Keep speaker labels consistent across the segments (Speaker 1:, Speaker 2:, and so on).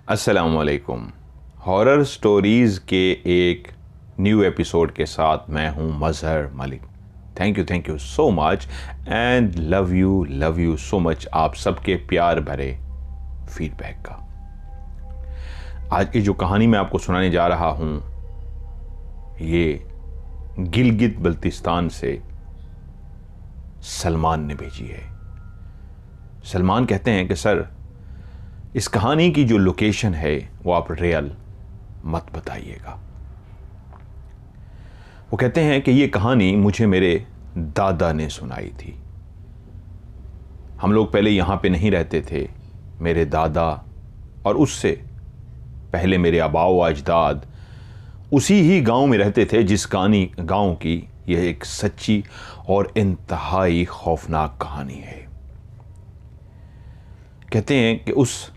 Speaker 1: अस्सलामुअलैकुम। Horror stories के एक न्यू एपिसोड के साथ मैं हूं Mazhar Malik. Thank you so much and love you so much आप सबके प्यार भरे फीडबैक का। आज की जो कहानी मैं आपको सुनाने जा रहा हूं ये गिलगित बल्तिस्तान से सलमान ने भेजी है। सलमान कहते हैं कि सर, इस कहानी की जो लोकेशन है वो आप रियल मत बताइएगा। वो कहते हैं कि ये कहानी मुझे मेरे दादा ने सुनाई थी। हम लोग पहले यहाँ पे नहीं रहते थे। मेरे दादा और उससे पहले मेरे आबाओ अजदाद उसी ही गांव में रहते थे जिस गांव की यह एक सच्ची और इंतहाई खौफनाक कहानी है। कहते हैं कि उस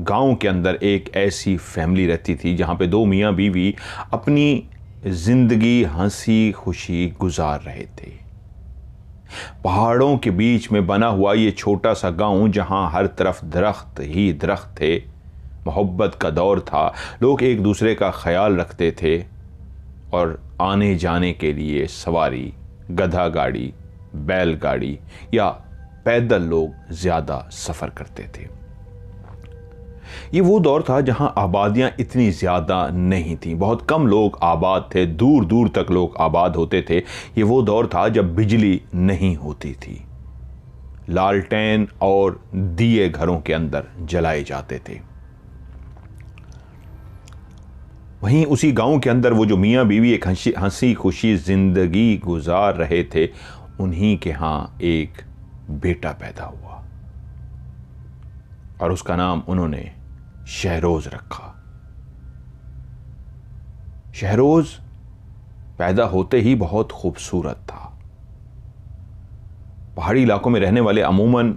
Speaker 1: गांव के अंदर एक ऐसी फैमिली रहती थी जहां पे दो मियां बीवी अपनी जिंदगी हंसी खुशी गुजार रहे थे। पहाड़ों के बीच में बना हुआ ये छोटा सा गांव जहां हर तरफ दरख्त ही दरख्त थे। मोहब्बत का दौर था। लोग एक दूसरे का ख्याल रखते थे और आने जाने के लिए सवारी, गधा गाड़ी, बैलगाड़ी या पैदल लोग ज़्यादा सफ़र करते थे। ये वो दौर था जहां आबादियां इतनी ज़्यादा नहीं थीं। बहुत कम लोग आबाद थे, दूर दूर तक लोग आबाद होते थे। ये वो दौर था जब बिजली नहीं होती थी। लालटेन और दिए घरों के अंदर जलाए जाते थे। वहीं उसी गांव के अंदर वो जो मियाँ बीवी एक हंसी खुशी जिंदगी गुजार रहे थे, उन्हीं के यहाँ एक बेटा पैदा हुआ और उसका नाम उन्होंने शहरोज रखा। शहरोज पैदा होते ही बहुत खूबसूरत था। पहाड़ी इलाकों में रहने वाले अमूमन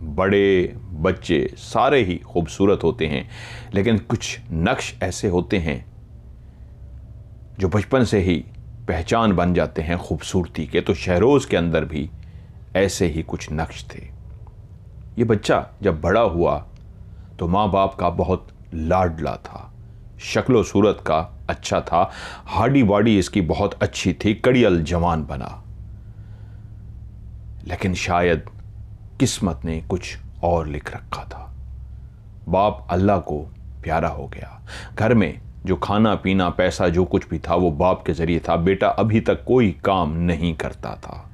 Speaker 1: बड़े बच्चे सारे ही खूबसूरत होते हैं, लेकिन कुछ नक्श ऐसे होते हैं जो बचपन से ही पहचान बन जाते हैं खूबसूरती के। तो शहरोज के अंदर भी ऐसे ही कुछ नक्श थे। ये बच्चा जब बड़ा हुआ तो माँ बाप का बहुत लाडला था। शक्लो सूरत का अच्छा था, हाडी बाडी इसकी बहुत अच्छी थी, कड़ियल जवान बना। लेकिन शायद किस्मत ने कुछ और लिख रखा था। बाप अल्लाह को प्यारा हो गया। घर में जो खाना पीना पैसा जो कुछ भी था वो बाप के जरिए था। बेटा अभी तक कोई काम नहीं करता था,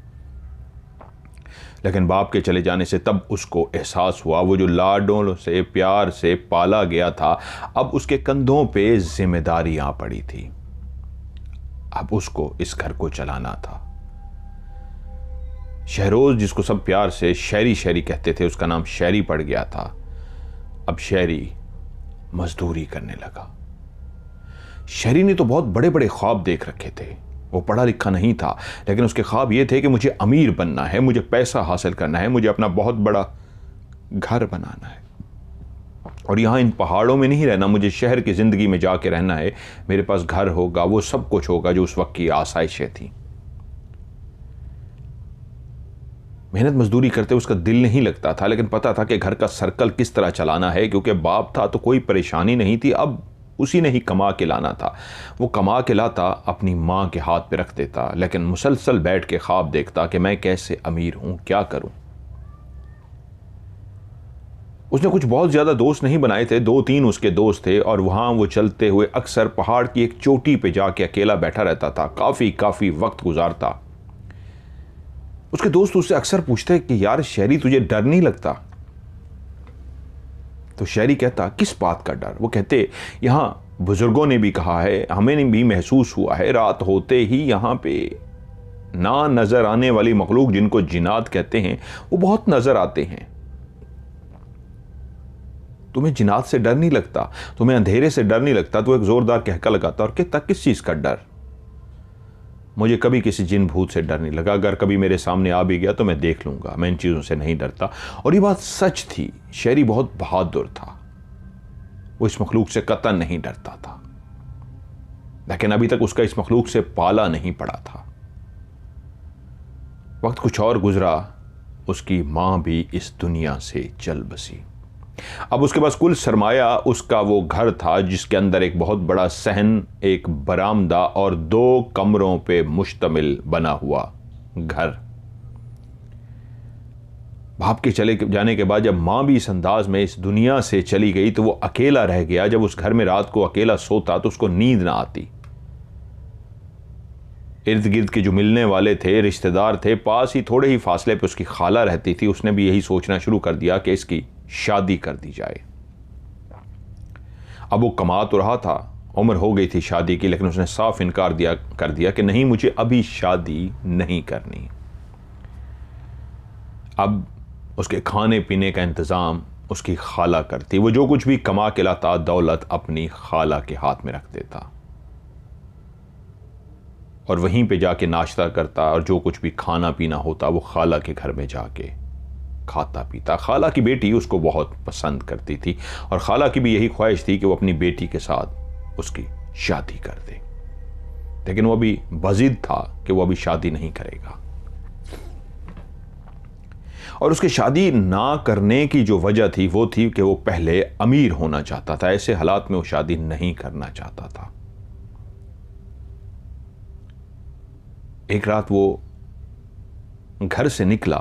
Speaker 1: लेकिन बाप के चले जाने से तब उसको एहसास हुआ वो जो लाडों से प्यार से पाला गया था, अब उसके कंधों पे जिम्मेदारी आ पड़ी थी। अब उसको इस घर को चलाना था। शहरोज, जिसको सब प्यार से शहरी शहरी कहते थे, उसका नाम शहरी पड़ गया था। अब शहरी मजदूरी करने लगा। शहरी ने तो बहुत बड़े बड़े ख्वाब देख रखे थे। वो पढ़ा लिखा नहीं था, लेकिन उसके ख्वाब ये थे कि मुझे अमीर बनना है, मुझे पैसा हासिल करना है, मुझे अपना बहुत बड़ा घर बनाना है और यहाँ इन पहाड़ों में नहीं रहना, मुझे शहर की ज़िंदगी में जाके रहना है। मेरे पास घर होगा, वो सब कुछ होगा जो उस वक्त की आसाइशें थी। मेहनत मजदूरी करते उसका दिल नहीं लगता था, लेकिन पता था कि घर का सर्कल किस तरह चलाना है। क्योंकि बाप था तो कोई परेशानी नहीं थी, अब उसी ने ही कमा के लाना था। वो कमा के लाता, अपनी माँ के हाथ पे रख देता, लेकिन मुसलसल बैठ के ख्वाब देखता कि मैं कैसे अमीर हूँ, क्या करूँ। उसने कुछ बहुत ज़्यादा दोस्त नहीं बनाए थे, 2-3 उसके दोस्त थे और वहाँ वो चलते हुए अक्सर पहाड़ की एक चोटी पे जाके अकेला बैठा रहता था। काफ़ी वक्त गुजारता। उसके दोस्त उससे अक्सर पूछते कि यार शहरी, तुझे डर नहीं लगता? तो शहरी कहता, किस बात का डर? वो कहते, यहाँ बुजुर्गों ने भी कहा है, हमें भी महसूस हुआ है, रात होते ही यहाँ पे ना नज़र आने वाली मखलूक जिनको जिन्नात कहते हैं वो बहुत नज़र आते हैं। तुम्हें जिन्नात से डर नहीं लगता? तुम्हें अंधेरे से डर नहीं लगता? तो एक ज़ोरदार कहका लगाता और कहता, किस चीज़ का डर? मुझे कभी किसी जिन भूत से डर नहीं लगा। अगर कभी मेरे सामने आ भी गया तो मैं देख लूँगा, मैं इन चीज़ों से नहीं डरता। और ये बात सच थी। शहरी बहुत बहादुर था, वो इस मखलूक से कतई नहीं डरता था, लेकिन अभी तक उसका इस मखलूक से पाला नहीं पड़ा था। वक्त कुछ और गुजरा, उसकी माँ भी इस दुनिया से चल बसी। अब उसके पास कुल सरमाया उसका वो घर था जिसके अंदर एक बहुत बड़ा सहन, एक बरामदा और 2 कमरों पे मुश्तमिल बना हुआ घर। बाप के चले जाने के बाद जब मां भी इस अंदाज में इस दुनिया से चली गई तो वो अकेला रह गया। जब उस घर में रात को अकेला सोता तो उसको नींद ना आती। इर्द गिर्द के जो मिलने वाले थे, रिश्तेदार थे, पास ही थोड़े ही फासले पे उसकी खाला रहती थी। उसने भी यही सोचना शुरू कर दिया कि इसकी शादी कर दी जाए। अब वो कमा तो रहा था, उम्र हो गई थी शादी की, लेकिन उसने साफ इनकार कर दिया कि नहीं, मुझे अभी शादी नहीं करनी। अब उसके खाने पीने का इंतज़ाम उसकी खाला करती। वो जो कुछ भी कमा के लाता दौलत अपनी खाला के हाथ में रख देता और वहीं पे जाके नाश्ता करता और जो कुछ भी खाना पीना होता वो खाला के घर में जाके खाता पीता। खाला की बेटी उसको बहुत पसंद करती थी और खाला की भी यही ख्वाहिश थी कि वो अपनी बेटी के साथ उसकी शादी कर दे, लेकिन वो अभी बज़िद था कि वो अभी शादी नहीं करेगा। और उसके शादी ना करने की जो वजह थी वो थी कि वो पहले अमीर होना चाहता था। ऐसे हालात में वो शादी नहीं करना चाहता था। एक रात वो घर से निकला,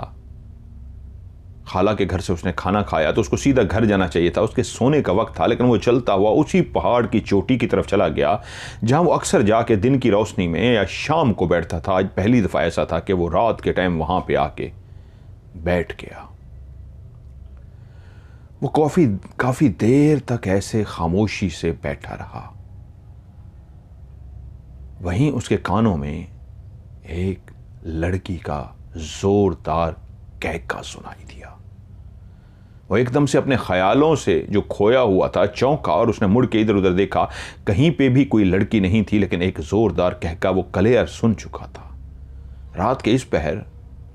Speaker 1: खाला के घर से उसने खाना खाया तो उसको सीधा घर जाना चाहिए था, उसके सोने का वक्त था, लेकिन वो चलता हुआ उसी पहाड़ की चोटी की तरफ चला गया जहां वो अक्सर जाके दिन की रोशनी में या शाम को बैठता था। आज पहली दफा ऐसा था कि वो रात के टाइम वहां पे आके बैठ गया। वो काफी देर तक ऐसे खामोशी से बैठा रहा। वहीं उसके कानों में एक लड़की का जोरदार कहका सुनाई दिया। वो एकदम से अपने ख्यालों से जो खोया हुआ था चौंका और उसने मुड़ के इधर उधर देखा। कहीं पे भी कोई लड़की नहीं थी, लेकिन एक जोरदार कहका वो क्लियर सुन चुका था। रात के इस पहर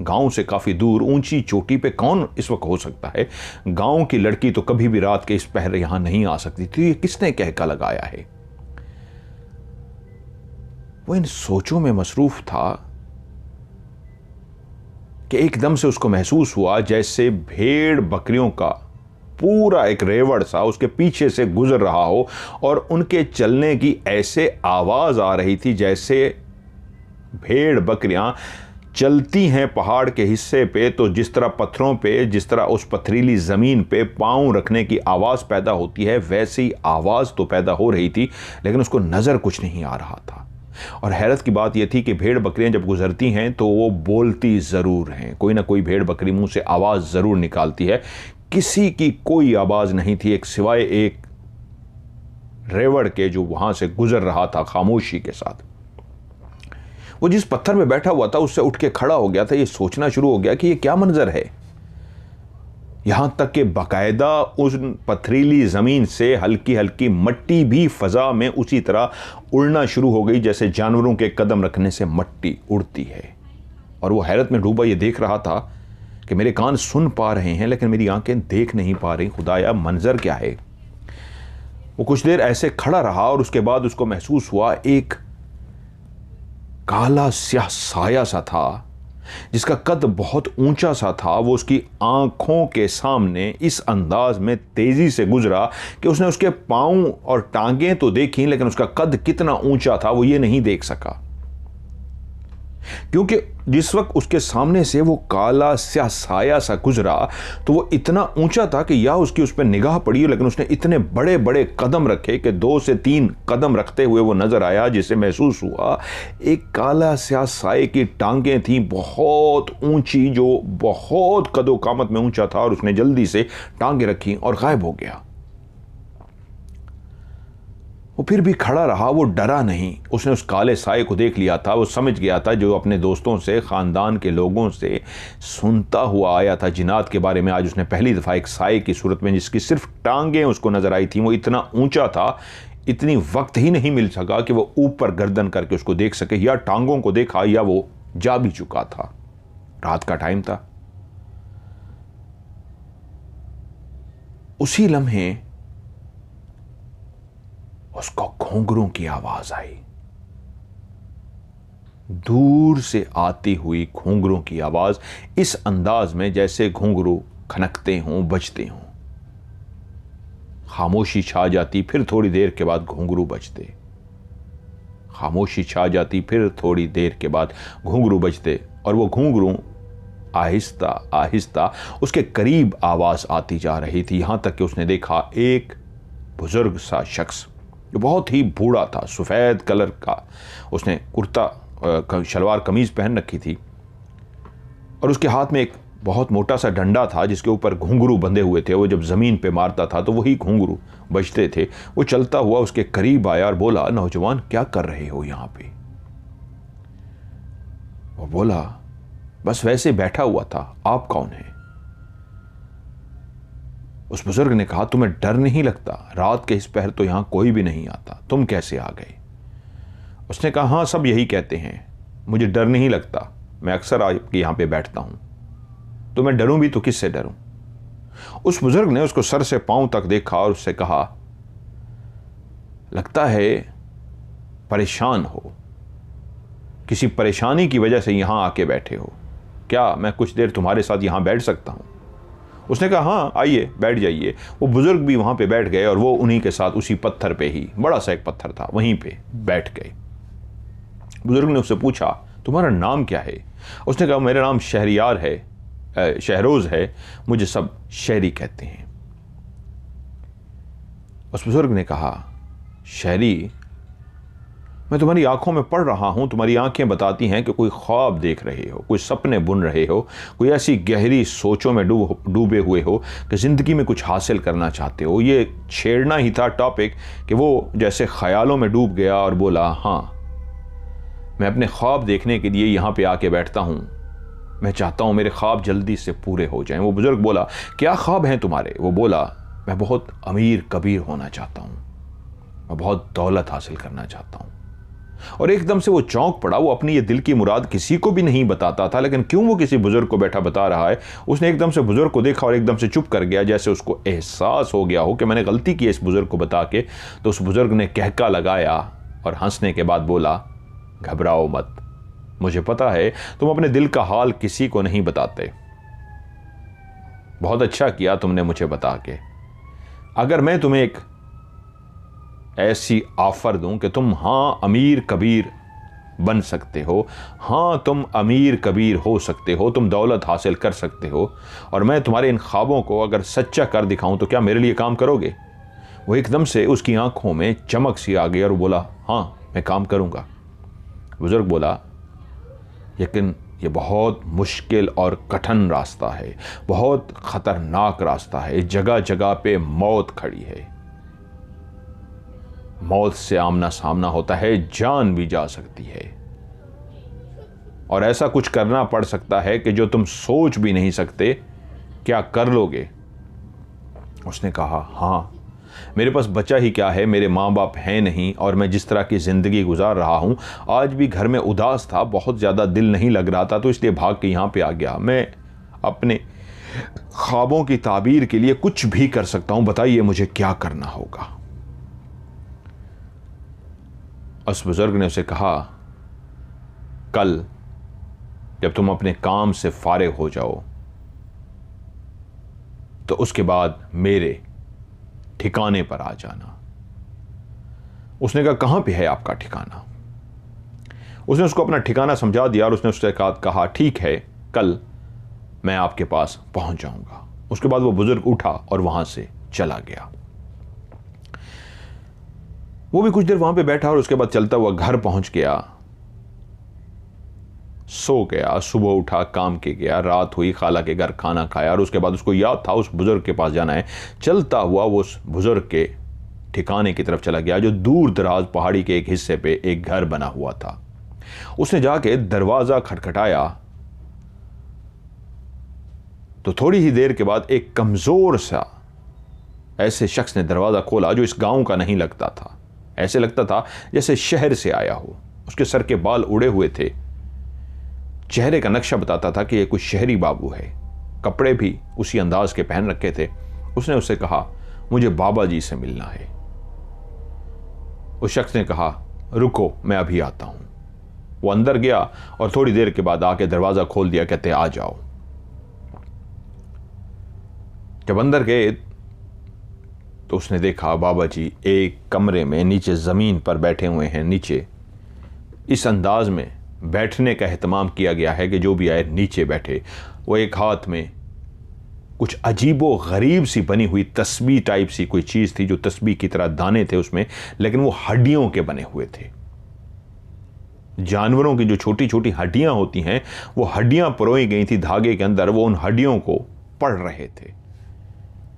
Speaker 1: गांव से काफी दूर ऊंची चोटी पे कौन इस वक्त हो सकता है? गांव की लड़की तो कभी भी रात के इस पहर यहां नहीं आ सकती थी। ये किसने कहका लगाया है? वो इन सोचों में मसरूफ था कि एकदम से उसको महसूस हुआ जैसे भेड़ बकरियों का पूरा एक रेवड़ सा उसके पीछे से गुजर रहा हो और उनके चलने की ऐसे आवाज आ रही थी जैसे भेड़ बकरियां चलती हैं पहाड़ के हिस्से पे तो जिस तरह पत्थरों पे, जिस तरह उस पथरीली ज़मीन पे पाँव रखने की आवाज़ पैदा होती है, वैसी आवाज़ तो पैदा हो रही थी, लेकिन उसको नज़र कुछ नहीं आ रहा था। और हैरत की बात यह थी कि भेड़ बकरियां जब गुजरती हैं तो वो बोलती ज़रूर हैं। कोई ना कोई भेड़ बकरी मुंह से आवाज़ ज़रूर निकालती है। किसी की कोई आवाज़ नहीं थी एक सिवाय एक रेवड़ के जो वहां से गुजर रहा था खामोशी के साथ। वो जिस पत्थर में बैठा हुआ था उससे उठ के खड़ा हो गया था। ये सोचना शुरू हो गया कि ये क्या मंजर है। यहां तक कि बाकायदा उस पथरीली जमीन से हल्की हल्की मट्टी भी फजा में उसी तरह उड़ना शुरू हो गई जैसे जानवरों के कदम रखने से मट्टी उड़ती है। और वो हैरत में डूबा ये देख रहा था कि मेरे कान सुन पा रहे हैं लेकिन मेरी आंखें देख नहीं पा रही। खुदाया मंजर क्या है। वो कुछ देर ऐसे खड़ा रहा और उसके बाद उसको महसूस हुआ एक काला स्याह साया सा था जिसका कद बहुत ऊंचा सा था। वो उसकी आंखों के सामने इस अंदाज में तेजी से गुजरा कि उसने उसके पांव और टांगें तो देखी लेकिन उसका कद कितना ऊंचा था वो ये नहीं देख सका, क्योंकि जिस वक्त उसके सामने से वो काला स्याह साया सा गुजरा तो वो इतना ऊंचा था कि या उसकी उस पर निगाह पड़ी, लेकिन उसने इतने बड़े बड़े कदम रखे कि 2 से 3 कदम रखते हुए वो नजर आया, जिससे महसूस हुआ एक काला स्याह साये की टांगें थी बहुत ऊंची, जो बहुत कदो कामत में ऊंचा था। और उसने जल्दी से टांगें रखी और गायब हो गया। वो फिर भी खड़ा रहा, वो डरा नहीं। उसने उस काले साये को देख लिया था। वो समझ गया था जो अपने दोस्तों से, खानदान के लोगों से सुनता हुआ आया था जिन्नात के बारे में, आज उसने पहली दफ़ा एक साये की सूरत में जिसकी सिर्फ टांगें उसको नजर आई थी, वो इतना ऊंचा था, इतनी वक्त ही नहीं मिल सका कि वो ऊपर गर्दन करके उसको देख सके। या टांगों को देखा या वो जा भी चुका था। रात का टाइम था। उसी लम्हे उसको घुंघरू की आवाज आई, दूर से आती हुई घुंघरू की आवाज, इस अंदाज में जैसे घुंघरू खनकते हों, बजते हों। खामोशी छा जाती, फिर थोड़ी देर के बाद घुंघरू बजते। खामोशी छा जाती, फिर थोड़ी देर के बाद घुंघरू बजते, और वो घुंघरू आहिस्ता आहिस्ता उसके करीब आवाज आती जा रही थी, यहां तक कि उसने देखा एक बुजुर्ग सा शख्स जो बहुत ही बूढ़ा था, सफ़ेद कलर का, उसने कुर्ता शलवार कमीज पहन रखी थी और उसके हाथ में एक बहुत मोटा सा डंडा था जिसके ऊपर घुंघरू बंधे हुए थे। वो जब ज़मीन पे मारता था तो वही घुंघरू बजते थे। वो चलता हुआ उसके करीब आया और बोला, नौजवान क्या कर रहे हो यहां पे? वो बोला, बस वैसे बैठा हुआ था, आप कौन हैं? उस बुजुर्ग ने कहा, तुम्हें डर नहीं लगता? रात के इस पहर तो यहां कोई भी नहीं आता, तुम कैसे आ गए? उसने कहा, हाँ सब यही कहते हैं, मुझे डर नहीं लगता, मैं अक्सर आपके यहां पे बैठता हूं, तो मैं डरूं भी तो किससे डरूं? उस बुजुर्ग ने उसको सर से पांव तक देखा और उससे कहा, लगता है परेशान हो, किसी परेशानी की वजह से यहां आके बैठे हो, क्या मैं कुछ देर तुम्हारे साथ यहां बैठ सकता हूं? उसने कहा, हाँ आइए बैठ जाइए। वो बुजुर्ग भी वहां पे बैठ गए और वो उन्हीं के साथ उसी पत्थर पे ही, बड़ा सा एक पत्थर था, वहीं पे बैठ गए। बुजुर्ग ने उससे पूछा, तुम्हारा नाम क्या है? उसने कहा, मेरा नाम शहरियार है, शहरोज है, मुझे सब शहरी कहते हैं। उस बुजुर्ग ने कहा, शहरी, मैं तुम्हारी आंखों में पढ़ रहा हूं, तुम्हारी आंखें बताती हैं कि कोई ख्वाब देख रहे हो, कोई सपने बुन रहे हो, कोई ऐसी गहरी सोचों में डूबे हुए हो कि जिंदगी में कुछ हासिल करना चाहते हो। ये छेड़ना ही था टॉपिक कि वो जैसे ख्यालों में डूब गया और बोला, हाँ मैं अपने ख्वाब देखने के लिए यहां पे आके बैठता हूं, मैं चाहता हूं मेरे ख्वाब जल्दी से पूरे हो जाएं। वो बुजुर्ग बोला, क्या ख्वाब हैं तुम्हारे? वो बोला, मैं बहुत अमीर कबीर होना चाहता हूं, मैं बहुत दौलत हासिल करना चाहता हूं। और एकदम से वो चौंक पड़ा। वो अपनी ये दिल की मुराद किसी को भी नहीं बताता था, लेकिन क्यों वो किसी बुजुर्ग को बैठा बता रहा है। उसने एकदम से बुजुर्ग को देखा और एकदम से चुप कर गया, जैसे उसको एहसास हो गया हो कि मैंने गलती की इस बुजुर्ग को बता के। तो उस बुजुर्ग ने कहका लगाया और हंसने के बाद बोला, घबराओ मत, मुझे पता है तुम अपने दिल का हाल किसी को नहीं बताते, बहुत अच्छा किया तुमने मुझे बता के। अगर मैं तुम्हें एक ऐसी ऑफर दूं कि तुम हाँ अमीर कबीर बन सकते हो, हाँ तुम अमीर कबीर हो सकते हो, तुम दौलत हासिल कर सकते हो, और मैं तुम्हारे इन ख्वाबों को अगर सच्चा कर दिखाऊं तो क्या मेरे लिए काम करोगे? वो एकदम से उसकी आंखों में चमक सी आ गई और बोला, हाँ मैं काम करूंगा। बुजुर्ग बोला, लेकिन ये बहुत मुश्किल और कठिन रास्ता है, बहुत खतरनाक रास्ता है, जगह जगह पे मौत खड़ी है, मौत से आमना सामना होता है, जान भी जा सकती है, और ऐसा कुछ करना पड़ सकता है कि जो तुम सोच भी नहीं सकते। क्या कर लोगे? उसने कहा, हाँ मेरे पास बचा ही क्या है, मेरे माँ बाप हैं नहीं, और मैं जिस तरह की ज़िंदगी गुजार रहा हूँ, आज भी घर में उदास था, बहुत ज़्यादा दिल नहीं लग रहा था, तो इसलिए भाग के यहाँ पे आ गया। मैं अपने ख्वाबों की ताबीर के लिए कुछ भी कर सकता हूँ, बताइए मुझे क्या करना होगा? उस बुजुर्ग ने उसे कहा, कल जब तुम अपने काम से फारिग हो जाओ तो उसके बाद मेरे ठिकाने पर आ जाना। उसने कहा, कहां पे है आपका ठिकाना? उसने उसको अपना ठिकाना समझा दिया और उसने उससे कहा, ठीक है कल मैं आपके पास पहुंच जाऊंगा। उसके बाद वो बुजुर्ग उठा और वहां से चला गया। वो भी कुछ देर वहां पे बैठा और उसके बाद चलता हुआ घर पहुंच गया, सो गया। सुबह उठा, काम के गया, रात हुई, खाला के घर खाना खाया, और उसके बाद उसको याद था उस बुजुर्ग के पास जाना है। चलता हुआ वो उस बुजुर्ग के ठिकाने की तरफ चला गया, जो दूर दराज पहाड़ी के एक हिस्से पे एक घर बना हुआ था। उसने जाके दरवाजा खटखटाया तो थोड़ी ही देर के बाद एक कमजोर सा ऐसे शख्स ने दरवाजा खोला जो इस गांव का नहीं लगता था। ऐसे लगता था जैसे शहर से आया हो। उसके सर के बाल उड़े हुए थे, चेहरे का नक्शा बताता था कि ये कोई शहरी बाबू है। कपड़े भी उसी अंदाज के पहन रखे थे। उसने उससे कहा, मुझे बाबा जी से मिलना है। उस शख्स ने कहा, रुको मैं अभी आता हूं। वो अंदर गया और थोड़ी देर के बाद आके दरवाजा खोल दिया, कहते आ जाओ। जब अंदर गए तो उसने देखा बाबा जी एक कमरे में नीचे ज़मीन पर बैठे हुए हैं। नीचे इस अंदाज में बैठने का एहतमाम किया गया है कि जो भी आए नीचे बैठे। वो एक हाथ में कुछ अजीबो गरीब सी बनी हुई तस्बीह टाइप सी कोई चीज़ थी, जो तस्बीह की तरह दाने थे उसमें, लेकिन वो हड्डियों के बने हुए थे। जानवरों की जो छोटी छोटी हड्डियां होती हैं, वो हड्डियां परोई गई थी धागे के अंदर, वो उन हड्डियों को पढ़ रहे थे।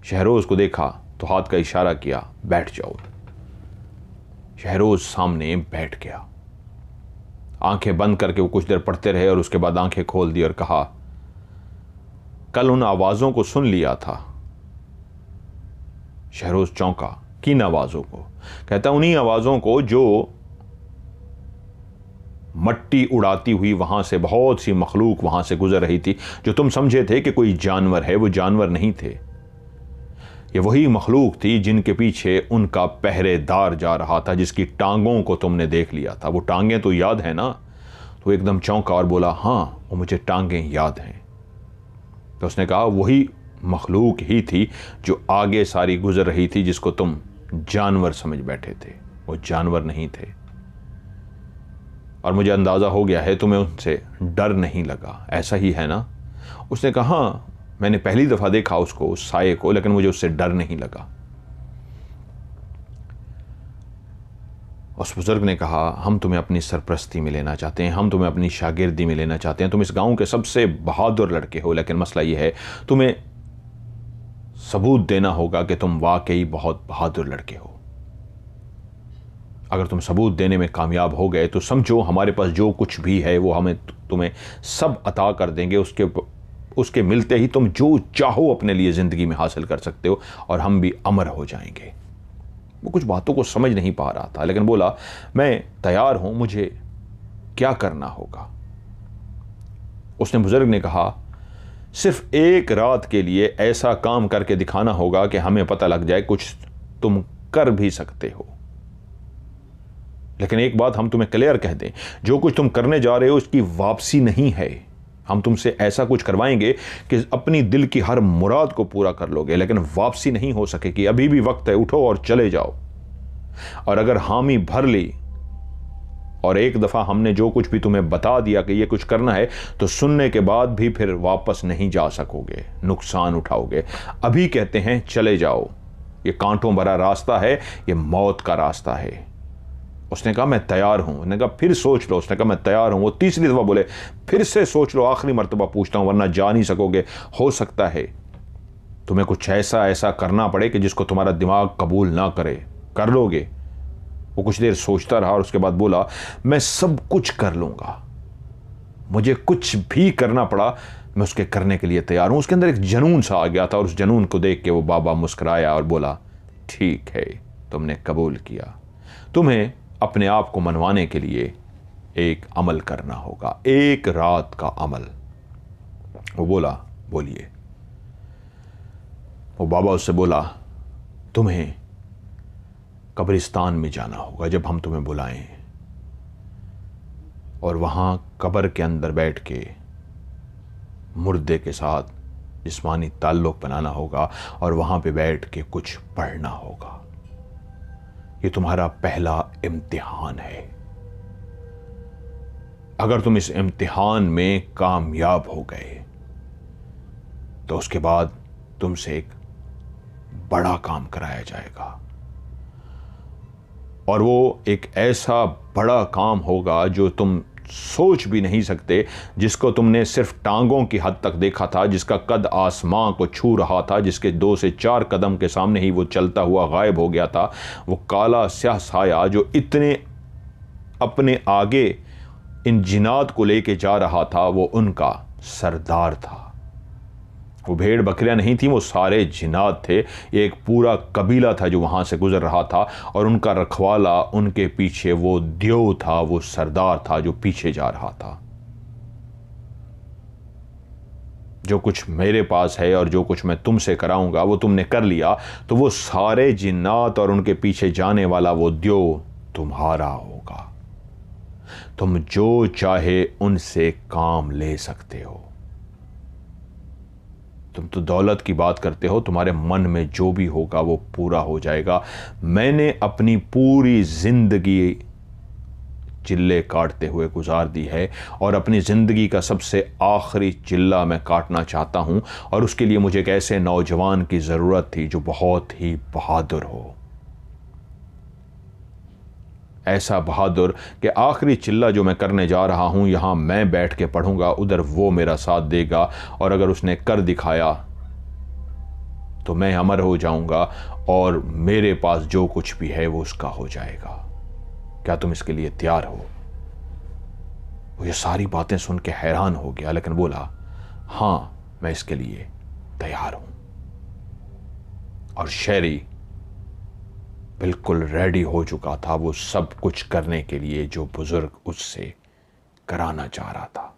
Speaker 1: शहरोज को देखा तो हाथ का इशारा किया, बैठ जाओ। शहरोज सामने बैठ गया। आंखें बंद करके वो कुछ देर पढ़ते रहे और उसके बाद आंखें खोल दी और कहा, कल उन आवाजों को सुन लिया था। शहरोज चौंका, किन आवाजों को? कहता, उन्हीं आवाजों को जो मट्टी उड़ाती हुई वहां से बहुत सी मखलूक वहां से गुजर रही थी, जो तुम समझे थे कि कोई जानवर है, वो जानवर नहीं थे। ये वही मखलूक थी जिनके पीछे उनका पहरेदार जा रहा था, जिसकी टांगों को तुमने देख लिया था। वो टांगें तो याद है ना? तो एकदम चौंका और बोला, हाँ वो मुझे टांगें याद हैं। तो उसने कहा, वही मखलूक ही थी जो आगे सारी गुजर रही थी, जिसको तुम जानवर समझ बैठे थे। वो जानवर नहीं थे। और मुझे अंदाज़ा हो गया है तुम्हें उनसे डर नहीं लगा, ऐसा ही है ना? उसने कहा, हाँ मैंने पहली दफ़ा देखा उसको, उस साये को, लेकिन मुझे उससे डर नहीं लगा। उस बुजुर्ग ने कहा, हम तुम्हें अपनी सरपरस्ती में लेना चाहते हैं, हम तुम्हें अपनी शागिर्दी में लेना चाहते हैं। तुम इस गांव के सबसे बहादुर लड़के हो, लेकिन मसला यह है तुम्हें सबूत देना होगा कि तुम वाकई बहुत बहादुर लड़के हो। अगर तुम सबूत देने में कामयाब हो गए तो समझो हमारे पास जो कुछ भी है वो हमें तुम्हें सब अता कर देंगे। उसके मिलते ही तुम जो चाहो अपने लिए ज़िंदगी में हासिल कर सकते हो, और हम भी अमर हो जाएंगे। वो कुछ बातों को समझ नहीं पा रहा था, लेकिन बोला, मैं तैयार हूं, मुझे क्या करना होगा? उसने बुजुर्ग ने कहा, सिर्फ एक रात के लिए ऐसा काम करके दिखाना होगा कि हमें पता लग जाए कुछ तुम कर भी सकते हो। लेकिन एक बात हम तुम्हें क्लियर कह दें, जो कुछ तुम करने जा रहे हो उसकी वापसी नहीं है। हम तुमसे ऐसा कुछ करवाएंगे कि अपनी दिल की हर मुराद को पूरा कर लोगे, लेकिन वापसी नहीं हो सकेगी। अभी भी वक्त है, उठो और चले जाओ। और अगर हामी भर ली और एक दफा हमने जो कुछ भी तुम्हें बता दिया कि ये कुछ करना है, तो सुनने के बाद भी फिर वापस नहीं जा सकोगे, नुकसान उठाओगे। अभी कहते हैं चले जाओ, ये कांटों भरा रास्ता है, ये मौत का रास्ता है। उसने कहा, मैं तैयार हूं। उसने कहा, फिर सोच लो। उसने कहा, मैं तैयार हूं। वो तीसरी दफा बोले, फिर से सोच लो, आखिरी मर्तबा पूछता हूं, वरना जा नहीं सकोगे। हो सकता है तुम्हें कुछ ऐसा करना पड़े कि जिसको तुम्हारा दिमाग कबूल ना करे। कर लोगे? वो कुछ देर सोचता रहा और उसके बाद बोला, मैं सब कुछ कर लूंगा, मुझे कुछ भी करना पड़ा मैं उसके करने के लिए तैयार हूं। उसके अंदर एक जुनून सा आ गया था, और उस जुनून को देख के वो बाबा मुस्कुराया और बोला, ठीक है, तुमने कबूल किया। तुम्हें अपने आप को मनवाने के लिए एक अमल करना होगा, एक रात का अमल। वो बोला, बोलिए। वो बाबा उससे बोला, तुम्हें कब्रिस्तान में जाना होगा जब हम तुम्हें बुलाएं, और वहां कब्र के अंदर बैठ के मुर्दे के साथ जिस्मानी ताल्लुक बनाना होगा, और वहां पे बैठ के कुछ पढ़ना होगा। ये तुम्हारा पहला इम्तिहान है। अगर तुम इस इम्तिहान में कामयाब हो गए तो उसके बाद तुमसे एक बड़ा काम कराया जाएगा, और वो एक ऐसा बड़ा काम होगा जो तुम सोच भी नहीं सकते, जिसको तुमने सिर्फ टांगों की हद तक देखा था, जिसका कद आसमां को छू रहा था, जिसके 2 से 4 कदम के सामने ही वो चलता हुआ गायब हो गया था। वो काला स्याह साया जो इतने अपने आगे इन जिन्नात को लेके जा रहा था, वो उनका सरदार था। वो भेड़ बकरियां नहीं थी, वो सारे जिन्नात थे। एक पूरा कबीला था जो वहां से गुजर रहा था, और उनका रखवाला उनके पीछे वो देव था, वो सरदार था जो पीछे जा रहा था। जो कुछ मेरे पास है और जो कुछ मैं तुमसे कराऊंगा वो तुमने कर लिया, तो वो सारे जिन्नात और उनके पीछे जाने वाला वो देव तुम्हारा होगा। तुम जो चाहे उनसे काम ले सकते हो। तुम तो दौलत की बात करते हो, तुम्हारे मन में जो भी होगा वो पूरा हो जाएगा। मैंने अपनी पूरी जिंदगी चिल्ले काटते हुए गुजार दी है और अपनी ज़िंदगी का सबसे आखिरी चिल्ला मैं काटना चाहता हूँ, और उसके लिए मुझे एक ऐसे नौजवान की ज़रूरत थी जो बहुत ही बहादुर हो। ऐसा बहादुर कि आखिरी चिल्ला जो मैं करने जा रहा हूँ, यहाँ मैं बैठ के पढ़ूंगा, उधर वो मेरा साथ देगा, और अगर उसने कर दिखाया तो मैं अमर हो जाऊंगा और मेरे पास जो कुछ भी है वो उसका हो जाएगा। क्या तुम इसके लिए तैयार हो? वो ये सारी बातें सुन के हैरान हो गया, लेकिन बोला, हाँ मैं इसके लिए तैयार हूं। और शेरी बिल्कुल रेडी हो चुका था वो सब कुछ करने के लिए जो बुजुर्ग उससे कराना चाह रहा था।